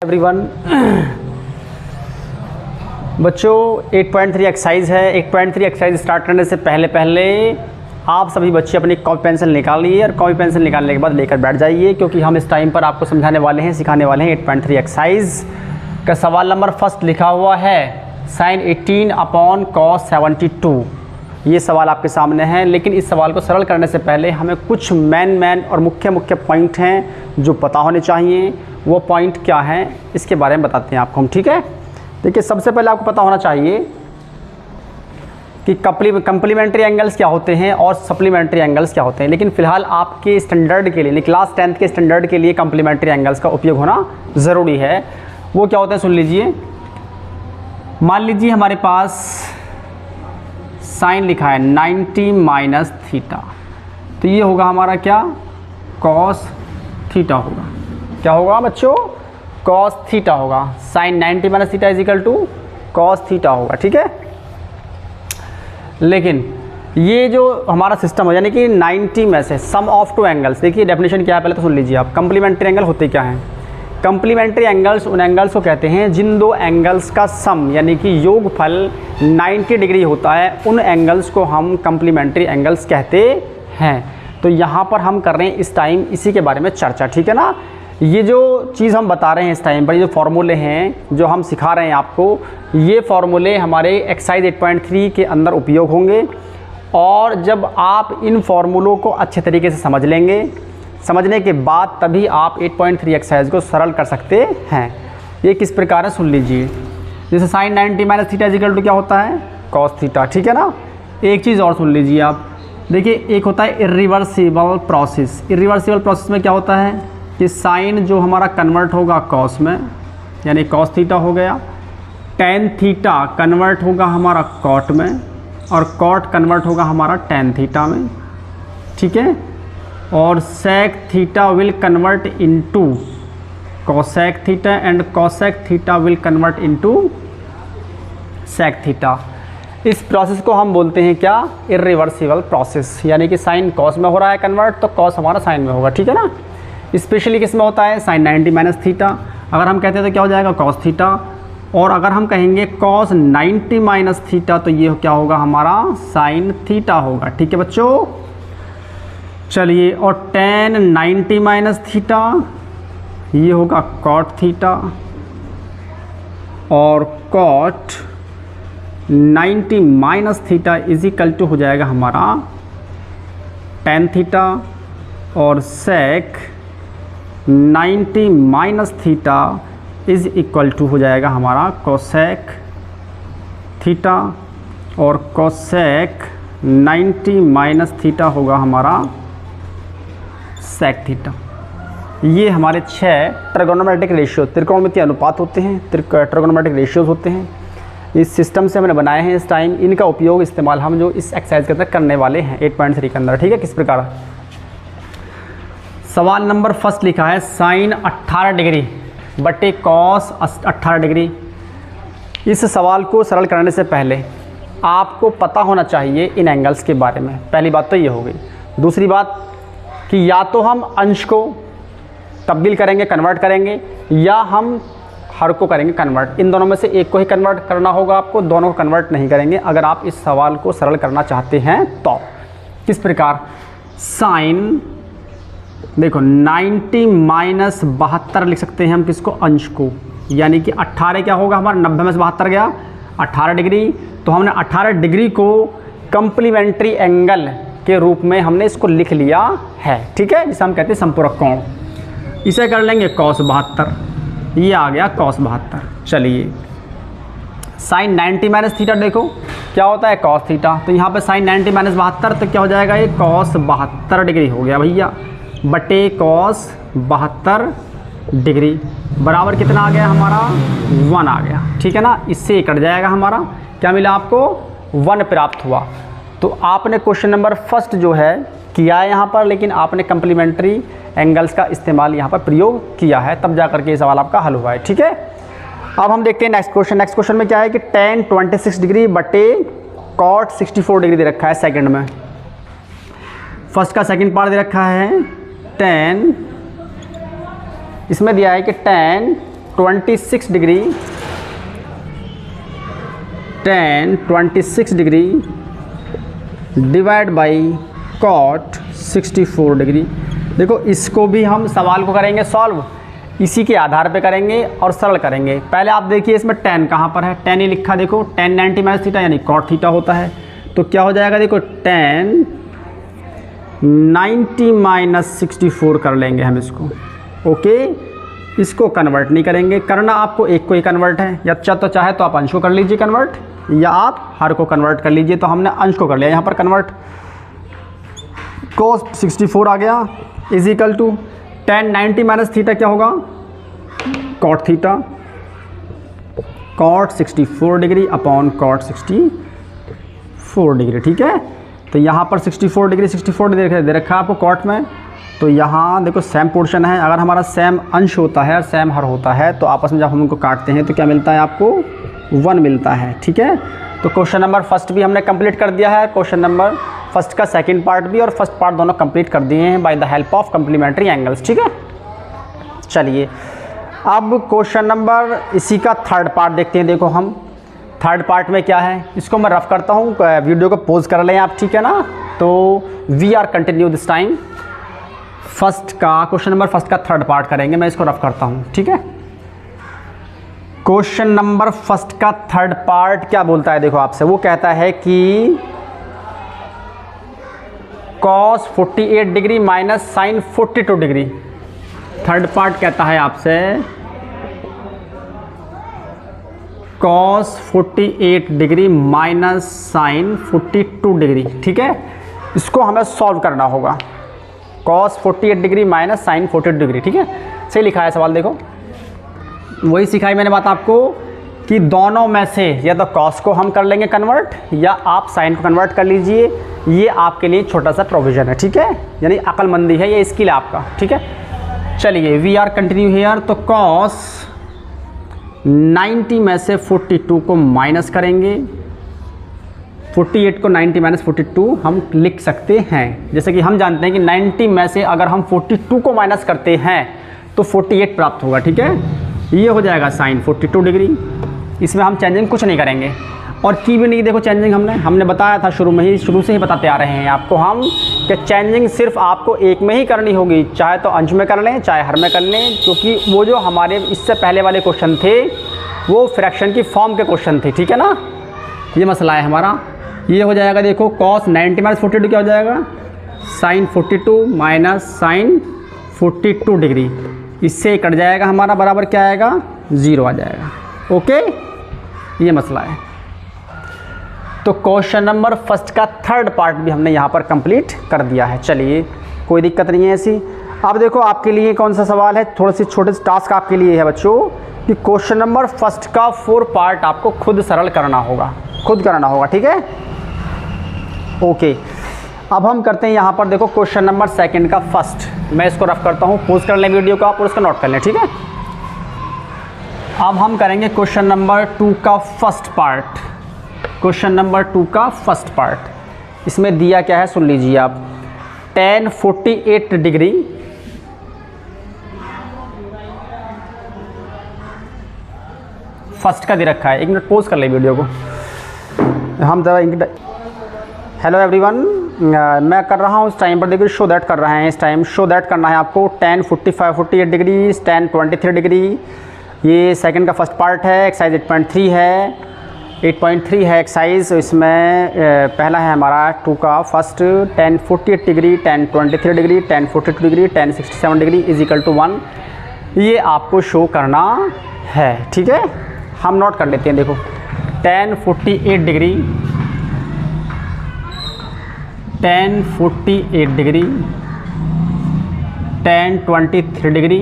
Everyone बच्चों 8.3 exercise है। 8.3 exercise start करने से पहले आप सभी बच्चे अपनी कॉपी पेंसिल निकालिए और कॉपी पेंसिल निकालने के बाद लेकर बैठ जाइए, क्योंकि हम इस टाइम पर आपको समझाने वाले हैं, सिखाने वाले हैं 8.3 एक्सरसाइज का सवाल नंबर फर्स्ट लिखा हुआ है sin 18/cos 72। ये सवाल आपके सामने है, लेकिन इस सवाल को सरल करने से पहले हमें कुछ मेन और मुख्य पॉइंट हैं जो पता होने चाहिए। वो पॉइंट क्या हैं इसके बारे में बताते हैं आपको हम, ठीक है। देखिए, सबसे पहले आपको पता होना चाहिए कि कंप्लीमेंट्री एंगल्स क्या होते हैं और सप्लीमेंट्री एंगल्स क्या होते हैं। लेकिन फिलहाल आपके स्टैंडर्ड के लिए, क्लास 10th के स्टैंडर्ड के लिए कंप्लीमेंट्री एंगल्स का उपयोग होना ज़रूरी है। वो क्या होते हैं सुन लीजिए। मान लीजिए हमारे पास साइन लिखा है 90 माइनस थीटा, तो ये होगा हमारा क्या, कॉस थीटा होगा। क्या होगा बच्चों, कॉस थीटा होगा। Sine 90 minus theta is equal to cos theta होगा, ठीक है। लेकिन ये जो हमारा सिस्टम है, यानी कि 90 में से सम ऑफ टू एंगल्स, देखिए डेफिनेशन क्या है पहले तो सुन लीजिए आप। कंप्लीमेंट्री एंगल होते क्या हैं? कंप्लीमेंट्री एंगल्स उन एंगल्स को कहते हैं जिन दो एंगल्स का सम यानी कि योगफल 90 डिग्री होता है, उन एंगल्स को हम कंप्लीमेंट्री एंगल्स कहते हैं। तो यहाँ पर हम कर रहे हैं इस टाइम इसी के बारे में चर्चा, ठीक है ना। ये जो चीज़ हम बता रहे हैं इस टाइम पर, ये जो फार्मूले हैं जो हम सिखा रहे हैं आपको, ये फार्मूले हमारे एक्सरसाइज 8.3 के अंदर उपयोग होंगे। और जब आप इन फार्मूलों को अच्छे तरीके से समझ लेंगे, समझने के बाद तभी आप 8.3 एक्सरसाइज को सरल कर सकते हैं। ये किस प्रकार है सुन लीजिए। जैसे sine 90 minus theta equal to क्या होता है, कॉस थीटा, ठीक है ना। एक चीज़ और सुन लीजिए आप, देखिए एक होता है इरिवर्सिबल प्रोसेस। इरिवर्सिबल प्रोसेस में क्या होता है कि साइन जो हमारा कन्वर्ट होगा कॉस में, यानी कॉस थीटा हो गया, टेन थीटा कन्वर्ट होगा हमारा कॉट में, और कॉट कन्वर्ट होगा हमारा टेन थीटा में, ठीक है। और sec theta will convert into cosec theta and cosec theta will convert into sec theta. इस प्रोसेस को हम बोलते हैं क्या, इरिवर्सिबल प्रोसेस। यानी कि साइन कॉस में हो रहा है कन्वर्ट, तो कॉस हमारा साइन में होगा, ठीक है ना। स्पेशली किस में होता है, साइन 90 माइनस थीटा। अगर हम कहते हैं तो क्या हो जाएगा, कॉस थीटा। और अगर हम कहेंगे कॉस 90 माइनस थीटा, तो ये क्या होगा हमारा, साइन थीटा होगा, ठीक है बच्चों। चलिए, और टेन 90 माइनस थीटा, ये होगा कॉट थीटा। और cot 90 minus theta is equal to हो जाएगा हमारा टेन थीटा। और sec 90 minus theta is equal to हो जाएगा हमारा कोसेक थीटा। और कोसेक 90 माइनस थीटा होगा हमारा सेक थीटा। ये हमारे 6 ट्रिगोनोमेट्रिक रेशियो, त्रिकोणमितीय अनुपात होते हैं, ट्रिगोनोमेट्रिक रेशियोज होते हैं। इस सिस्टम से हमने बनाए हैं इस टाइम। इनका उपयोग इस्तेमाल हम जो इस एक्सरसाइज के अंदर करने वाले हैं 8.3 के अंदर, ठीक है। किस प्रकार, सवाल नंबर फर्स्ट लिखा है साइन 18 डिग्री बटे कॉस 18 डिग्री। इस सवाल को सरल करने से पहले आपको पता होना चाहिए इन एंगल्स के बारे में। पहली बात तो ये हो गई। दूसरी बात कि या तो हम अंश को तब्दील करेंगे, कन्वर्ट करेंगे, या हम हर को करेंगे कन्वर्ट। इन दोनों में से एक को ही कन्वर्ट करना होगा आपको, दोनों को कन्वर्ट नहीं करेंगे अगर आप इस सवाल को सरल करना चाहते हैं तो। किस प्रकार, साइन देखो 90 माइनस 72 लिख सकते हैं हम किसको, अंश को। यानी कि 18 क्या होगा हमारा, 90 में से 72 गया 18 डिग्री। तो हमने 18 डिग्री को कंप्लीमेंट्री एंगल के रूप में हमने इसको लिख लिया है, ठीक है, जिसे हम कहते हैं संपूरक कोण। इसे कर लेंगे cos 72, ये आ गया cos 72। चलिए, साइन 90 माइनस थीटा देखो क्या होता है, cos थीटा। तो यहाँ पे साइन 90 माइनस 72, तो क्या हो जाएगा, ये cos 72 डिग्री हो गया भैया, बटे cos 72 डिग्री बराबर कितना आ गया हमारा, 1 आ गया, ठीक है ना। इससे कट जाएगा हमारा, क्या मिला आपको, 1 प्राप्त हुआ। तो आपने क्वेश्चन नंबर फर्स्ट जो है किया है यहाँ पर, लेकिन आपने कंप्लीमेंट्री एंगल्स का इस्तेमाल यहाँ पर प्रयोग किया है, तब जा करके ये सवाल आपका हल हुआ है, ठीक है। अब हम देखते हैं नेक्स्ट क्वेश्चन। नेक्स्ट क्वेश्चन में क्या है कि tan 26 डिग्री बटे cot 64 डिग्री दे रखा है सेकंड में। फर्स्ट का सेकंड पार्ट दे रखा है tan इसमें दिया है कि tan 26 degree, tan 26 degree divide by cot 64 degree. देखो इसको भी हम सवाल को करेंगे सॉल्व, इसी के आधार पे करेंगे और सरल करेंगे। पहले आप देखिए इसमें tan कहाँ पर है, tan ही लिखा, देखो tan 90 माइनस थीटा यानी cot थीटा होता है। तो क्या हो जाएगा, देखो tan 90 माइनस 64 कर लेंगे हम इसको। ओके, इसको कन्वर्ट नहीं करेंगे, करना आपको एक को ही कन्वर्ट है, या तो चाहे तो आप अंश को कर लीजिए कन्वर्ट, या आप हर को कन्वर्ट कर लीजिए। तो हमने अंश को कर लिया यहाँ पर कन्वर्ट, cos 64 आ गया is equal to tan 90 minus theta क्या होगा, cot थीटा, cot 64 degree upon cot 64 degree. ठीक है, तो यहाँ पर 64 डिग्री दे रखा है आपको cot में। तो यहाँ देखो सेम पोर्शन है, अगर हमारा सेम अंश होता है और सेम हर होता है तो आपस में जब हम उनको काटते हैं तो क्या मिलता है आपको, 1 मिलता है। ठीक है, तो क्वेश्चन नंबर फर्स्ट भी हमने कंप्लीट कर दिया है, क्वेश्चन नंबर फर्स्ट का सेकंड पार्ट भी और फर्स्ट पार्ट दोनों कंप्लीट कर दिए हैं by the help of complementary angles. ठीक है, चलिए अब क्वेश्चन नंबर इसी का थर्ड पार्ट देखते हैं। देखो हम थर्ड पार्ट में क्या है, इसको मैं रफ करता हूँ, वीडियो को पॉज कर लें आप, ठीक है ना। तो we are continue this time first का, क्वेश्चन नंबर फर्स्ट का थर्ड पार्ट करेंगे, मैं इसको रफ करता हूँ। ठीक है, क्वेश्चन नंबर फर्स्ट का थर्ड पार्ट क्या बोलता है, देखो आपसे वो कहता है कि cos 48 degree minus sin 42 degree. Third part कहता है आपसे cos 48 degree minus sin 42 degree. ठीक है, इसको हमें सॉल्व करना होगा, cos 48 degree minus sin 42 degree. ठीक है, सही लिखा है सवाल, देखो वही सिखाई मैंने बात आपको कि दोनों में से या तो cos को हम कर लेंगे कन्वर्ट या आप sin को कन्वर्ट कर लीजिए, ये आपके लिए छोटा सा प्रोविज़न है। ठीक है, यानी अक्लमंदी है ये स्किल आपका। ठीक है, चलिए वी आर कंटिन्यू हियर। तो cos 90 में से 42 को माइनस करेंगे, 48 को 90 माइनस 42 हम लिख सकते हैं। जैसे कि हम जानते हैं कि 90 में से अगर हम 42 को माइनस करते हैं तो 48 प्राप्त होगा। ठीक है, ये हो जाएगा sin 42 डिग्री। इसमें हम चेंजिंग कुछ नहीं करेंगे और की भी नहीं, देखो चेंजिंग हमने बताया था शुरू से ही बताते आ रहे हैं आपको हम कि चेंजिंग सिर्फ आपको एक में ही करनी होगी, चाहे तो अंश में कर लें चाहे हर में कर लें, क्योंकि वो जो हमारे इससे पहले वाले क्वेश्चन थे वो फ्रैक्शन की फॉर्म के क्वेश्चन थे। ठीक है ना, ये मसला है हमारा। ये हो जाएगा, देखो cos 90 माइनस 42 क्या हो जाएगा, sin 42 माइनस sin 42 डिग्री, इससे कट जाएगा हमारा, बराबर क्या आएगा, 0 आ जाएगा। ओके, ये मसला है। तो क्वेश्चन नंबर फर्स्ट का थर्ड पार्ट भी हमने यहाँ पर कंप्लीट कर दिया है। चलिए कोई दिक्कत नहीं है ऐसी। अब देखो आपके लिए कौन सा सवाल है, थोड़े से छोटे से टास्क आपके लिए है बच्चों कि क्वेश्चन नंबर फर्स्ट का 4 पार्ट आपको खुद सरल करना होगा, खुद करना होगा। ठीक है, ओके। अब हम करते हैं यहाँ पर, देखो क्वेश्चन नंबर सेकंड का फर्स्ट, मैं इसको रफ करता हूँ, पोज कर लें वीडियो को आप और उसको नोट कर लें। ठीक है, अब हम करेंगे क्वेश्चन नंबर 2 का फर्स्ट पार्ट, क्वेश्चन नंबर 2 का फर्स्ट पार्ट। इसमें दिया क्या है सुन लीजिए आप, tan 48 डिग्री फर्स्ट का दे रखा है। 1 मिनट पोज कर ले वीडियो को, हम ज़रा हेलो एवरीवन, मैं कर रहा हूँ इस टाइम पर, देखिए शो दैट कर रहे हैं, इस टाइम शो दैट करना है आपको। tan 48 डिग्री, tan 23 डिग्री, ये सेकंड का फर्स्ट पार्ट है, एक्सरसाइज 8.3 है, 8.3 है एक्सरसाइज। इसमें पहला है हमारा 2 का first, tan 48 degree, tan 23 degree, tan 42 degree, tan 67 degree is equal to 1, ये आपको शो करना है। ठीक है, हम नोट कर लेते हैं। देखो tan 48 degree, tan 48 degree, tan 23 degree,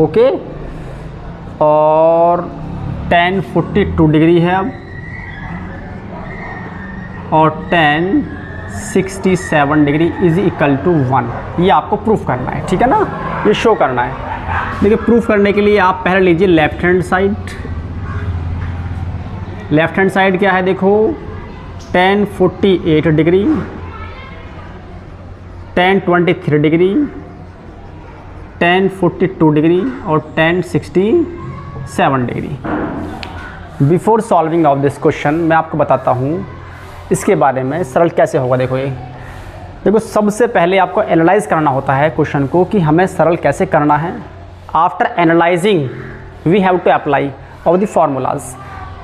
okay, और tan 42 डिग्री है अब, और tan 67 degree is equal to 1, ये आपको प्रूफ करना है। ठीक है ना, ये शो करना है। देखिए प्रूफ करने के लिए आप पहले लीजिए left hand side. Left hand side क्या है, देखो tan 48 degree, tan 23 degree, tan 42 degree और tan 67 7 degree. Before solving of this question मैं आपको बताता हूँ इसके बारे में सरल कैसे होगा। देखो सबसे पहले आपको एनालाइज करना होता है क्वेश्चन को कि हमें सरल कैसे करना है। After analysing we have to apply of the formulas.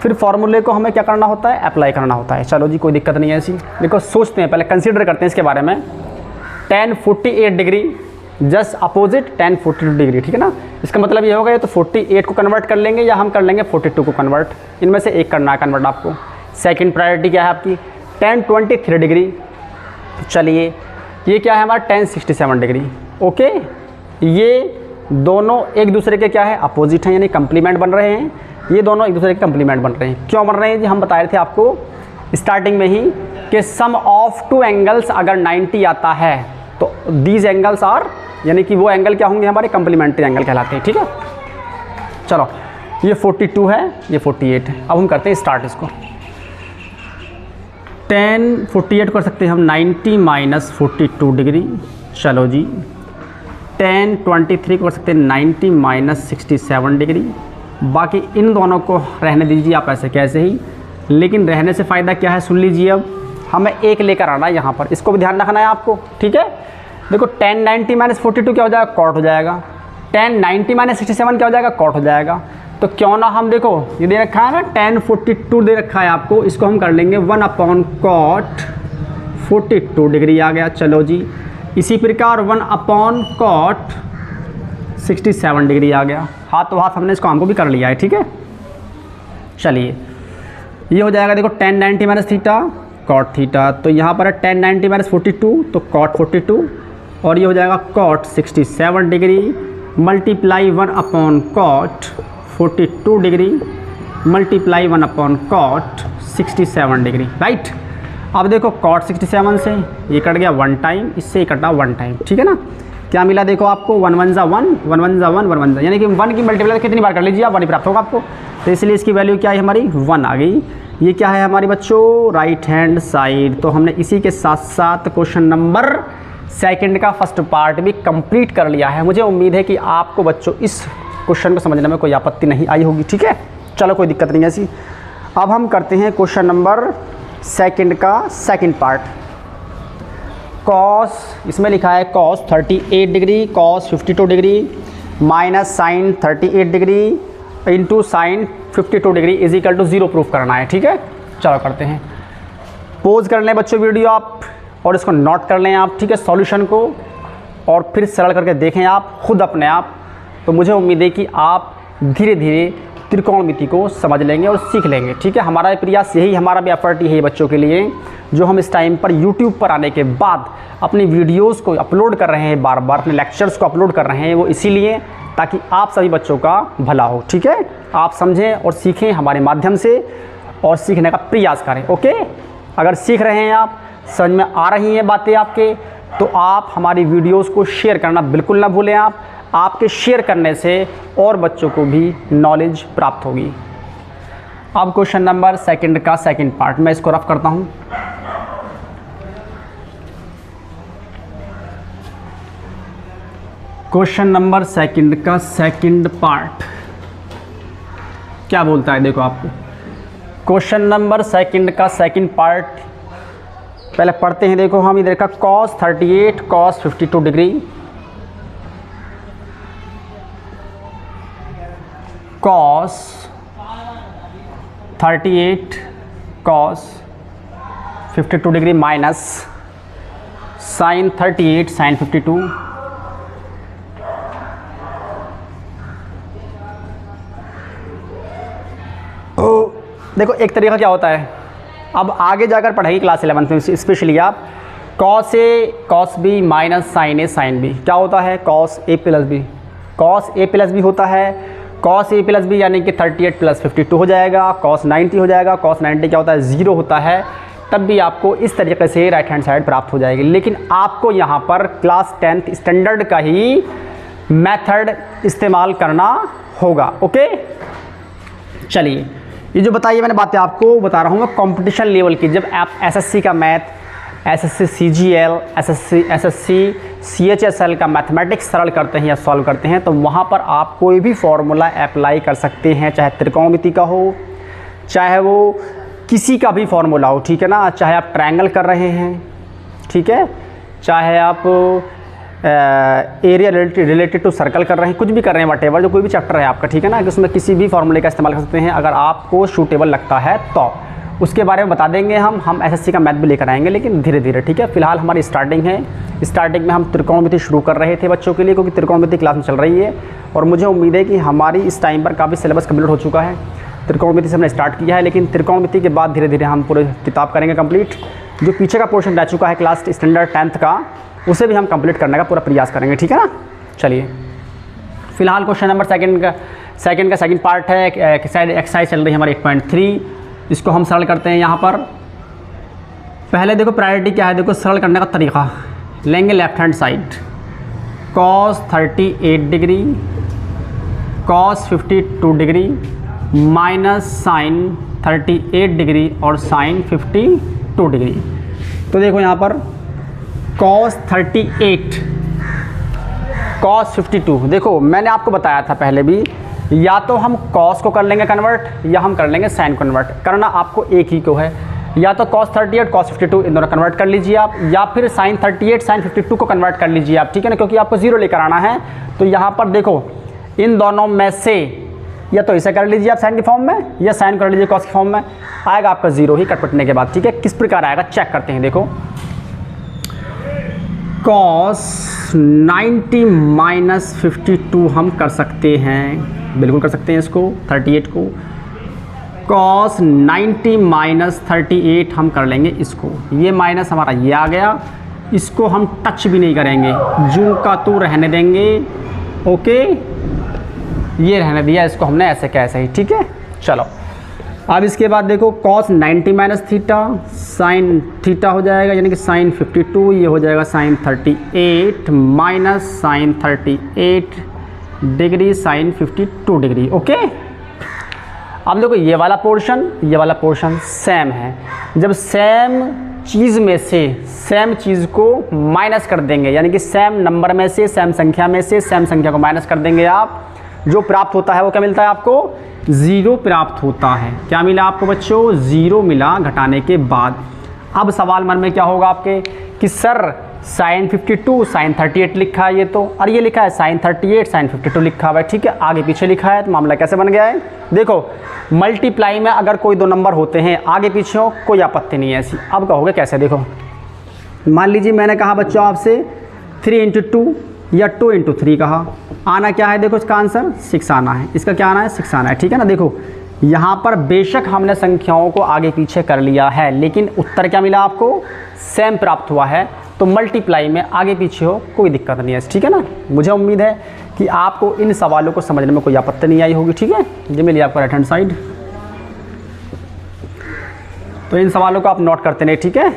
फिर फार्मूले को हमें क्या करना होता है, अप्लाई करना होता है। चलो जी कोई दिक्कत नहीं है ऐसी। देखो सोचते हैं, पहले कंसीडर करते हैं इसके बारे में। tan 48 degree just opposite tan 42 degree, ठीक है ना। इसका मतलब ये होगा, ये तो 48 को कन्वर्ट कर लेंगे या हम कर लेंगे 42 को कन्वर्ट। इनमें से एक करना है कन्वर्ट आपको। सेकंड प्रायोरिटी क्या है आपकी, tan 23 डिग्री। चलिए ये क्या है हमारा tan 67 डिग्री। ओके, ये दोनों एक दूसरे के क्या है, अपोजिट हैं, यानी कंप्लीमेंट बन रहे हैं। ये दोनों एक दूसरे के कंप्लीमेंट बन रहे हैं। क्यों बन रहे हैं जी, हम बता रहे थे आपको स्टार्टिंग में ही कि सम ऑफ टू एंगल्स अगर 90 आता है तो दीज एंगल्स आर, यानी कि वो एंगल क्या होंगे हमारे, कंप्लीमेंट्री एंगल कहलाते हैं। ठीक है, चलो ये 42 है, ये 48 है। अब हम करते हैं स्टार्ट इसको। tan 48 कर सकते हैं हम 90 माइनस 42 डिग्री। चलो जी, tan 23 को कर सकते हैं 90 माइनस 67 डिग्री। बाकी इन दोनों को रहने दीजिए आप ऐसे कैसे ही, लेकिन रहने से फ़ायदा क्या है सुन लीजिए। अब हमें एक लेकर आना है यहाँ पर, इसको भी ध्यान रखना है आपको। ठीक है, देखो tan 90 माइनस 42 क्या हो जाएगा, कॉट हो जाएगा। tan 90 माइनस 67 क्या हो जाएगा, कॉट हो जाएगा। तो क्यों ना हम, देखो ये दे रखा है ना tan 42 दे रखा है आपको, इसको हम कर लेंगे 1 अपॉन कॉट 42 डिग्री आ गया। चलो जी, इसी प्रकार 1 अपॉन कॉट 67 डिग्री आ गया। हाथों हाथ हमने इसको हमको भी कर लिया है। ठीक है, चलिए ये हो जाएगा, देखो tan 90 minus theta cot theta, तो यहाँ पर है tan 90 माइनस 42 तो कॉट 42, और ये हो जाएगा cot 67 degree multiply 1 upon cot 42 degree multiply 1 upon cot 67 degree, right. अब देखो कॉट 67 से ये कट गया 1 टाइम, इससे ही कटा 1 टाइम। ठीक है ना, क्या मिला देखो आपको, 1 1 जा 1, 1 1 जा 1, 1 1 जा, यानी कि 1 की मल्टीप्लाई कितनी बार कर लीजिए आप, 1 ही प्राप्त होगा आपको। तो इसलिए इसकी वैल्यू क्या है हमारी, 1 आ गई। ये क्या है हमारी बच्चों, राइट हैंड साइड। तो हमने इसी के साथ साथ क्वेश्चन नंबर सेकंड का फर्स्ट पार्ट भी कंप्लीट कर लिया है। मुझे उम्मीद है कि आपको बच्चों इस क्वेश्चन को समझने में कोई आपत्ति नहीं आई होगी। ठीक है, चलो कोई दिक्कत नहीं ऐसी। अब हम करते हैं क्वेश्चन नंबर सेकंड का सेकंड पार्ट। कॉस, इसमें लिखा है cos 38 degree cos 52 degree minus sine 38 degree into sine 52 degree is equal to 0 proof करना है। ठीक है, चलो करते हैं। पोज कर लें बच्चों वीडियो आप, और इसको नोट कर लें आप। ठीक है, सॉल्यूशन को, और फिर सरल करके देखें आप खुद अपने आप। तो मुझे उम्मीद है कि आप धीरे धीरे त्रिकोणमिति को समझ लेंगे और सीख लेंगे। ठीक है, हमारा प्रयास यही, हमारा भी एफर्ट यही है बच्चों के लिए, जो हम इस टाइम पर यूट्यूब पर आने के बाद अपनी वीडियोस को अपलोड कर रहे हैं, बार बार अपने लेक्चर्स को अपलोड कर रहे हैं, वो इसीलिए ताकि आप सभी बच्चों का भला हो। ठीक है, आप समझें और सीखें हमारे माध्यम से, और सीखने का प्रयास करें। ओके, अगर सीख रहे हैं आप, समझ में आ रही हैं बातें आपके, तो आप हमारी वीडियोस को शेयर करना बिल्कुल ना भूलें। आपके शेयर करने से और बच्चों को भी नॉलेज प्राप्त होगी। अब क्वेश्चन नंबर सेकंड का सेकंड पार्ट, मैं इसको रफ करता हूं। क्वेश्चन नंबर सेकंड का सेकंड पार्ट क्या बोलता है, देखो आपको क्वेश्चन नंबर सेकंड का सेकंड पार्ट पहले पढ़ते हैं। देखो हम इधर का cos 38 cos 52 degree cos 38 cos 52 degree minus sin 38 sin 52 देखो एक तरीका क्या होता है, अब आगे जाकर पढ़ेंगे क्लास 11 में स्पेशली आप, cos A cos B minus sin A sin B क्या होता है, cos A plus B, cos A plus B होता है, cos A प्लस B यानी कि 38 प्लस 52 हो जाएगा, cos 90 हो जाएगा, cos 90 क्या होता है 0 होता है, तब भी आपको इस तरीके से राइट हैंड साइड प्राप्त हो जाएगी। लेकिन आपको यहाँ पर क्लास 10th स्टैंडर्ड का ही मेथड इस्तेमाल करना होगा। ओके, चलिए ये जो बताइए मैंने बातें आपको बता रहा हूँ मैं कंपटीशन लेवल की, जब आप एसएससी का math SSC CGL, SSC CHSL का मैथमेटिक्स सरल करते हैं या सॉल्व करते हैं, तो वहाँ पर आप कोई भी फॉर्मूला अप्लाई कर सकते हैं, चाहे त्रिकोणमिति का हो, चाहे वो किसी का भी फॉर्मूला हो, ठीक है ना। चाहे आप ट्रायंगल कर रहे हैं, ठीक है, चाहे आप एरिया रिलेटेड टू सर्कल कर रहे हैं, कुछ भी कर रहे हैं, वटेवर जो कोई भी चैप्टर है आपका, ठीक है ना, कि उसमें किसी भी फॉर्मूले का इस्तेमाल कर सकते हैं अगर आपको सूटेबल लगता है तो। उसके बारे में बता देंगे हम एसएससी का मैथ भी लेकर आएंगे, लेकिन धीरे धीरे, ठीक है। फिलहाल हमारी स्टार्टिंग है, स्टार्टिंग में हम त्रिकोणमिति शुरू कर रहे थे बच्चों के लिए, क्योंकि त्रिकोणमिति क्लास में चल रही है और मुझे उम्मीद है कि हमारी इस टाइम पर काफ़ी सिलेबस कंप्लीट हो चुका है। त्रिकोणमिति से हमने स्टार्ट किया है, लेकिन त्रिकोणमिति के बाद धीरे धीरे हम पूरे किताब करेंगे कंप्लीट। जो पीछे का पोर्शन रह चुका है क्लास स्टैंडर्ड 10th का, उसे भी हम कंप्लीट करने का पूरा प्रयास करेंगे, ठीक है ना। चलिए, फिलहाल क्वेश्चन नंबर सेकंड का सेकंड पार्ट है, एक्सरसाइज चल रही है हमारी 8.3। इसको हम सरल करते हैं। यहाँ पर पहले देखो प्रायोरिटी क्या है, देखो सरल करने का तरीका लेंगे। Left hand side cos 38 degree, cos 52 degree minus sine 38 degree और साइन 52 डिग्री। तो देखो यहाँ पर cos 38 cos 52, देखो मैंने आपको बताया था पहले भी, या तो हम cos को कर लेंगे कन्वर्ट या हम कर लेंगे साइन कन्वर्ट। करना आपको एक ही को है, या तो cos 38 cos 52 इन दोनों कन्वर्ट कर लीजिए आप, या फिर sin 38 sin 52 को कन्वर्ट कर लीजिए आप, ठीक है ना, क्योंकि आपको जीरो लेकर आना है। तो यहाँ पर देखो इन दोनों में से या तो इसे कर लीजिए आप साइन की फॉर्म में, या साइन कर लीजिए cos की फॉर्म में, आएगा आपका जीरो ही कटपटने के बाद, ठीक है। किस प्रकार आएगा चेक करते हैं। देखो cos 90 माइनस 52 हम कर सकते हैं, बिल्कुल कर सकते हैं इसको, 38 को। cos 90 माइनस 38 हम कर लेंगे इसको, ये माइनस हमारा ये आ गया, इसको हम टच भी नहीं करेंगे, जू का तू रहने देंगे, ओके, ये रहने दिया, इसको हमने ऐसे कैसे ही, ठीक है। चलो अब इसके बाद देखो cos 90 minus theta sine theta हो जाएगा, यानी कि साइन 52, ये हो जाएगा sine 38 minus sine 38 degree sine 52 degree, okay. अब देखो ये वाला पोर्शन सेम है। जब सेम चीज़ में से सेम चीज़ को माइनस कर देंगे, यानी कि सेम नंबर में से सेम संख्या में से सेम संख्या को माइनस कर देंगे आप, जो प्राप्त होता है वो क्या मिलता है आपको, ज़ीरो प्राप्त होता है। क्या मिला आपको बच्चों, ज़ीरो मिला घटाने के बाद। अब सवाल मन में क्या होगा आपके कि सर साइन 52 साइन 38 लिखा है ये तो, और ये लिखा है साइन 38 साइन 52 लिखा हुआ है, ठीक है, आगे पीछे लिखा है, तो मामला कैसे बन गया है। देखो मल्टीप्लाई में अगर कोई दो नंबर होते हैं आगे पीछे हो, कोई आपत्ति नहीं है ऐसी। अब कहोगे कैसे, देखो मान लीजिए मैंने कहा बच्चों आपसे 3 × 2 या 2 × 3 कहा, आना क्या है, देखो इसका आंसर 6 आना है, इसका क्या आना है 6 आना है, ठीक है ना। देखो यहाँ पर बेशक हमने संख्याओं को आगे पीछे कर लिया है, लेकिन उत्तर क्या मिला आपको, सेम प्राप्त हुआ है। तो मल्टीप्लाई में आगे पीछे हो कोई दिक्कत नहीं है, ठीक है ना। मुझे उम्मीद है कि आपको इन सवालों को समझने में कोई आपत्ति नहीं आई होगी, ठीक है। ये मिली आपको राइट हैंड साइड, तो इन सवालों को आप नोट करते रहे, ठीक है।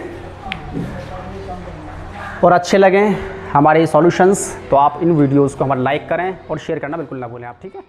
और अच्छे लगें हमारे सॉल्यूशंस तो आप इन वीडियोज़ को हमारा लाइक करें और शेयर करना बिल्कुल ना भूलें आप, ठीक है।